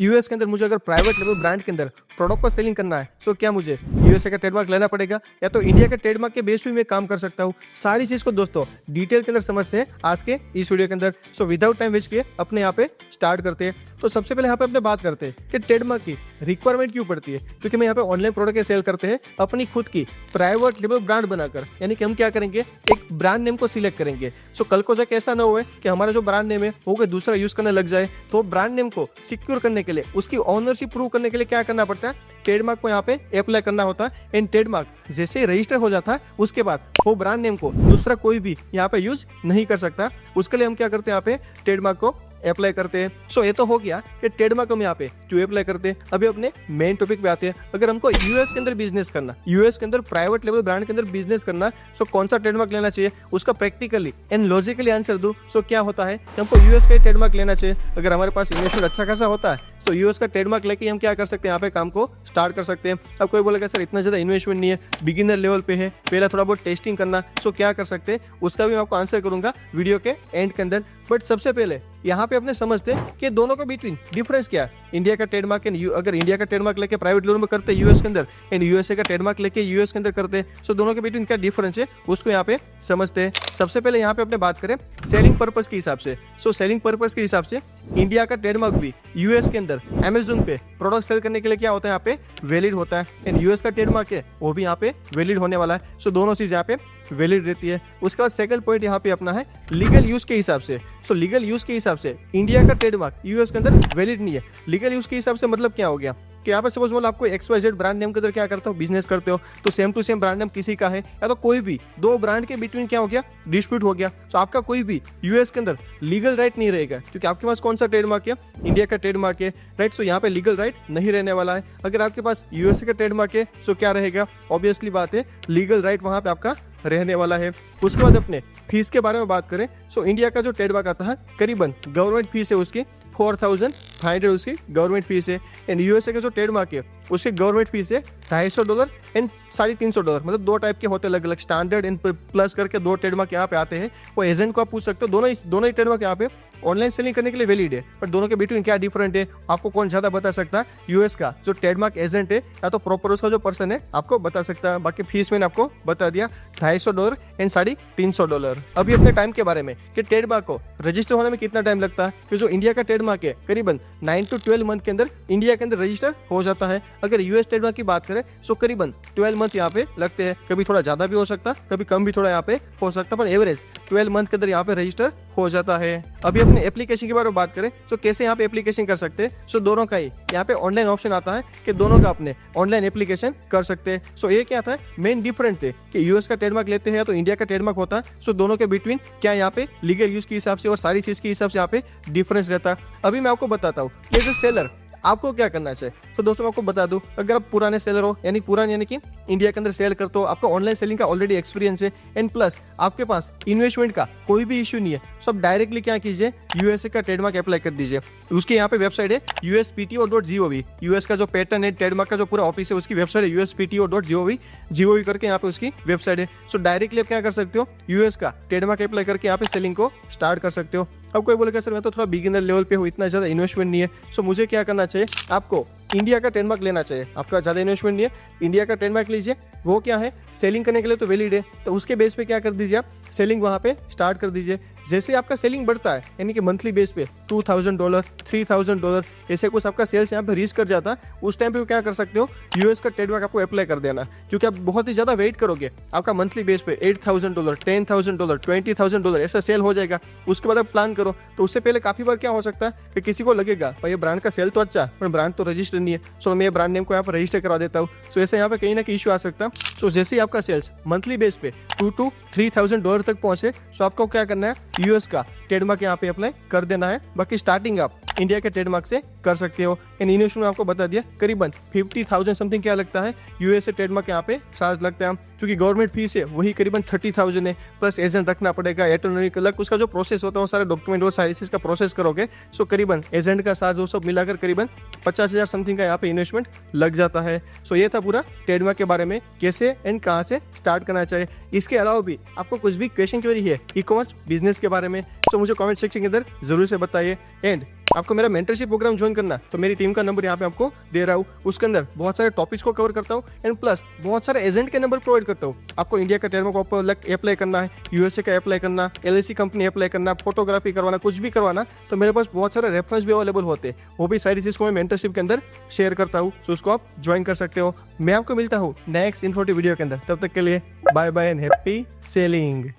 US के अंदर मुझे अगर प्राइवेट लेवल ब्रांड के अंदर प्रोडक्ट को सेलिंग करना है तो क्या मुझे यूएसए का ट्रेडमार्क लेना पड़ेगा या तो इंडिया के ट्रेडमार्क के बेस पे मैं काम कर सकता हूँ। सारी चीज को दोस्तों डिटेल के अंदर समझते हैं आज के इस वीडियो के अंदर। सो विदाउट टाइम वेस्ट किए अपने यहाँ पे स्टार्ट करते हैं। तो सबसे पहले यहाँ पे अपने बात करते हैं कि ट्रेडमार्क की रिक्वायरमेंट क्यों पड़ती है। क्योंकि मैं यहाँ पे ऑनलाइन प्रोडक्ट के सेल करते हैं अपनी खुद की प्राइवेट लेवल ब्रांड बनाकर, यानी कि हम क्या करेंगे एक ब्रांड नेम को सिलेक्ट करेंगे। सो कल को जाके ऐसा ना हुए कि हमारा जो ब्रांड नेम है वो कोई दूसरा यूज करने लग जाए। तो ब्रांड नेम को सिक्योर करने के लिए, उसकी ऑनरशिप प्रूव करने के लिए क्या करना पड़ता है, ट्रेडमार्क को यहाँ पे अप्लाई करना होता है। एंड ट्रेडमार्क जैसे ही रजिस्टर हो जाता है उसके बाद वो ब्रांड नेम को दूसरा कोई भी यहाँ पे यूज नहीं कर सकता। उसके लिए हम क्या करते हैं, यहाँ पे ट्रेडमार्क को अप्लाई करते हैं। सो ये तो हो गया कि ट्रेडमार्क हम यहाँ पे क्यों अप्लाई करते हैं। अभी अपने मेन टॉपिक पे आते हैं। अगर हमको यूएस के अंदर बिजनेस करना, यूएस के अंदर प्राइवेट लेवल ब्रांड के अंदर बिजनेस करना, सो कौन सा ट्रेडमार्क लेना चाहिए उसका प्रैक्टिकली एंड लॉजिकली आंसर दूं। सो क्या होता है कि हमको यूएस का ट्रेडमार्क लेना चाहिए। अगर हमारे पास इन्वेस्टमेंट अच्छा खासा होता है सो यूएस का ट्रेडमार्क लेके हम क्या कर सकते हैं, यहाँ पे काम को स्टार्ट कर सकते हैं। अब कोई बोलेगा सर इतना ज्यादा इन्वेस्टमेंट नहीं है, बिगिनर लेवल पे है, पहला थोड़ा बहुत टेस्टिंग करना, सो क्या कर सकते हैं उसका भी मैं आपको आंसर करूंगा वीडियो के एंड के अंदर। बट सबसे पहले यहाँ पे अपने समझते हैं कि दोनों के बिटवीन डिफरेंस क्या है। इंडिया का ट्रेडमार्क एंड अगर इंडिया का ट्रेडमार्क लेके प्राइवेट लेवल में करते हैं यूएस के अंदर एंड यूएसए का ट्रेडमार्क लेके यूएस के अंदर करते हैं, सो दोनों के बिटवीन क्या डिफरेंस है उसको यहाँ पे समझते हैं। सबसे पहले यहाँ पे अपने बात करें सेलिंग पर्पस के हिसाब से। सो सेलिंग पर्पस के हिसाब से इंडिया का ट्रेडमार्क भी यूएस के अंदर अमेजोन पे प्रोडक्ट सेल करने के लिए क्या होता है, यहाँ पे वैलिड होता है। एंड यूएस का ट्रेडमार्क है वो भी यहाँ पे वैलिड होने वाला है। सो दोनों चीज यहाँ पे वैलिड रहती है। उसके बाद सेकंड पॉइंट यहाँ पे अपना है लीगल यूज के हिसाब से। सो लीगल यूज के हिसाब से इंडिया का ट्रेडमार्क यूएस के अंदर वैलिड नहीं है। लीगल यूज के हिसाब से मतलब क्या हो गया कि यहाँ पे सपोज बोलो आपको XYZ ब्रांड नेम के अंदर क्या करते हो, बिजनेस करते हो, तो same to same brand name किसी का है या तो कोई भी दो ब्रांड के बिटवीन क्या हो गया, डिस्प्यूट हो गया, तो आपका कोई भी यूएस के अंदर लीगल राइट नहीं रहेगा। क्योंकि आपके पास कौन सा ट्रेडमार्क है, इंडिया का ट्रेडमार्क है, राइट। सो यहाँ पे लीगल राइट नहीं रहने वाला है। अगर आपके पास यूएसए का ट्रेडमार्क है सो क्या रहेगा, ऑब्वियसली बात है लीगल राइट वहां पे आपका रहने वाला है। उसके बाद अपने फीस के बारे में बात करें, सो इंडिया का जो ट्रेडमार्क आता है करीबन गवर्नमेंट फीस है उसकी 4500 उसकी गवर्नमेंट फीस है। एंड यूएसए का जो ट्रेडमार्क है उसकी गवर्नमेंट फीस है $250 एंड $350। मतलब दो टाइप के होते हैं अलग अलग, स्टैंडर्ड एंड प्लस करके दो ट्रेडमार्क यहाँ पे आते हैं। वो एजेंट को आप पूछ सकते हो, दोनों ही ट्रेडमार्क यहाँ पे ऑनलाइन सेलिंग करने के लिए वैलिड है। पर दोनों के बिटवीन क्या डिफरेंट है आपको कौन ज्यादा बता सकता है, यूएस का जो ट्रेडमार्क एजेंट है या तो प्रॉपर उसका जो पर्सन है आपको बता सकता है। बाकी फीस मैंने आपको बता दिया $250 एंड $350। अभी अपने टाइम के बारे में कि ट्रेडमार्क को रजिस्टर होने में कितना टाइम लगता है, कि जो इंडिया का ट्रेडमार्क है करीबन 9 to 12 मंथ के अंदर इंडिया के अंदर रजिस्टर हो जाता है। अगर यूएस ट्रेडमार्क की बात करें सो करीबन 12 मंथ यहाँ पे लगते हैं। कभी थोड़ा ज्यादा भी हो सकता है, कभी कम भी थोड़ा यहाँ पे हो सकता है, पर एवरेज 12 मंथ के अंदर यहाँ पे रजिस्टर हो जाता है। अभी अपने एप्लीकेशन के बारे में बात करें तो कैसे यहाँ पे एप्लीकेशन कर सकते हैं। सो दोनों का ही यहाँ पे ऑनलाइन ऑप्शन आता है कि दोनों का अपने ऑनलाइन एप्लीकेशन कर सकते हैं। सो ये क्या था, मेन डिफरेंट थे कि यूएस का ट्रेडमार्क लेते हैं तो इंडिया का ट्रेडमार्क होता है। सो दोनों के बिटवीन क्या यहाँ पे लीगल यूज के हिसाब से और सारी चीज के हिसाब से यहाँ पे डिफरेंस रहता है। अभी मैं आपको बताता हूँ कि एज ए सेलर आपको क्या करना चाहिए। तो दोस्तों मैं आपको बता दूं, अगर आप पुराने सेलर हो यानी कि इंडिया के अंदर सेल करते हो, आपका ऑनलाइन सेलिंग का ऑलरेडी एक्सपीरियंस है एंड प्लस आपके पास इन्वेस्टमेंट का कोई भी इश्यू नहीं है, सब डायरेक्टली क्या कीजिए यूएसए का ट्रेडमार्क अप्लाई कर दीजिए। उसके यहाँ पे वेबसाइट है uspto.gov। यूएस का जो पैटर्न है ट्रेडमार्क का जो पूरा ऑफिस है उसकी वेबसाइट है uspto.gov करके यहाँ पे उसकी वेबसाइट है। सो डायरेक्टली आप क्या कर सकते हो, यूएस का ट्रेडमार्क अप्लाई करके यहाँ पे सेलिंग को स्टार्ट कर सकते हो। अब कोई बोलेगा सर मैं तो थोड़ा बिगिनर लेवल पे हूँ, इतना ज्यादा इन्वेस्टमेंट नहीं है, सो मुझे क्या करना चाहिए, आपको इंडिया का ट्रेडमार्क लेना चाहिए। आपका ज्यादा इन्वेस्टमेंट नहीं है, इंडिया का ट्रेडमार्क लीजिए। वो क्या है, सेलिंग करने के लिए तो वैलिड है, तो उसके बेस पे क्या कर दीजिए आप सेलिंग वहां पे स्टार्ट कर दीजिए। जैसे आपका सेलिंग बढ़ता है यानी कि मंथली बेस पे $2000 $3000 ऐसे कुछ आपका सेल्स यहाँ पे रीच कर जाता है, उस टाइम पे क्या कर सकते हो, यूएस का ट्रेडमार्क आपको अप्लाई कर देना। क्योंकि आप बहुत ही ज्यादा वेट करोगे, आपका मंथली बेस पे $8000 $10,000 $20,000 ऐसा सेल हो जाएगा। उसके बाद आप प्लान करो, तो उससे पहले काफी बार क्या हो सकता है कि किसी को लगेगा भाई ये ब्रांड का सेल तो अच्छा पर ब्रांड तो रजिस्टर नहीं है, सो मैं ब्रांड नेम को यहाँ पर रजिस्टर करवा देता हूँ। सो ऐसे यहाँ पे कहीं ना कहीं इशू आ सकता है। सो जैसे ही आपका सेल्स मंथली बेस पे $2,000 to $3,000 तक पहुंचे, सो आपको क्या करना है, यूएस का ट्रेडमार्क यहाँ पे अप्लाई कर देना है। बाकी स्टार्टिंग आप इंडिया के ट्रेडमार्क से कर सकते हो। इन इन्वेस्टमेंट आपको बता दिया करीबन 50,000 समथिंग क्या लगता है, यूएसए ट्रेडमार्क यहाँ पे चार्ज लगता है। क्योंकि गवर्नमेंट फीस है वही करीबन 30,000 है, प्लस एजेंट रखना पड़ेगा, एटर्नरी अलग उसका जो प्रोसेस होता है वो सारे डॉक्यूमेंट वो सारी चीज का प्रोसेस करोगे, सो करीबन एजेंट का चार्ज वो सब मिलाकर करीबन 50,000 समथिंग का यहाँ पे इन्वेस्टमेंट लग जाता है। सो ये था पूरा ट्रेडमार्क के बारे में, कैसे एंड कहाँ से स्टार्ट करना चाहिए। इसके अलावा भी आपको कुछ भी क्वेश्चन क्वेरी है ई कॉमर्स बिजनेस के बारे में, सो मुझे कमेंट सेक्शन के अंदर जरूर से बताइए। एंड आपको मेरा मेंटरशिप प्रोग्राम ज्वाइन करना है तो मेरी टीम का नंबर यहाँ पे आपको दे रहा हूँ। उसके अंदर बहुत सारे टॉपिक्स को कवर करता हूँ एंड प्लस बहुत सारे एजेंट के नंबर प्रोवाइड करता हूँ। आपको इंडिया का ट्रेडमार्क अप्लाई करना है, यूएसए का अप्लाई करना, एलआईसी कंपनी अप्लाई करना, फोटोग्राफी करवाना, कुछ भी करवाना, तो मेरे पास बहुत सारे रेफरेंस भी अवेलेबल होते हैं। वो भी सारी चीज़ को मैं मेंटरशिप के अंदर शेयर करता हूँ, तो उसको आप ज्वाइन कर सकते हो। मैं आपको मिलता हूँ नेक्स्ट इन्फॉर्मेटिव वीडियो के अंदर, तब तक के लिए bye bye and happy selling.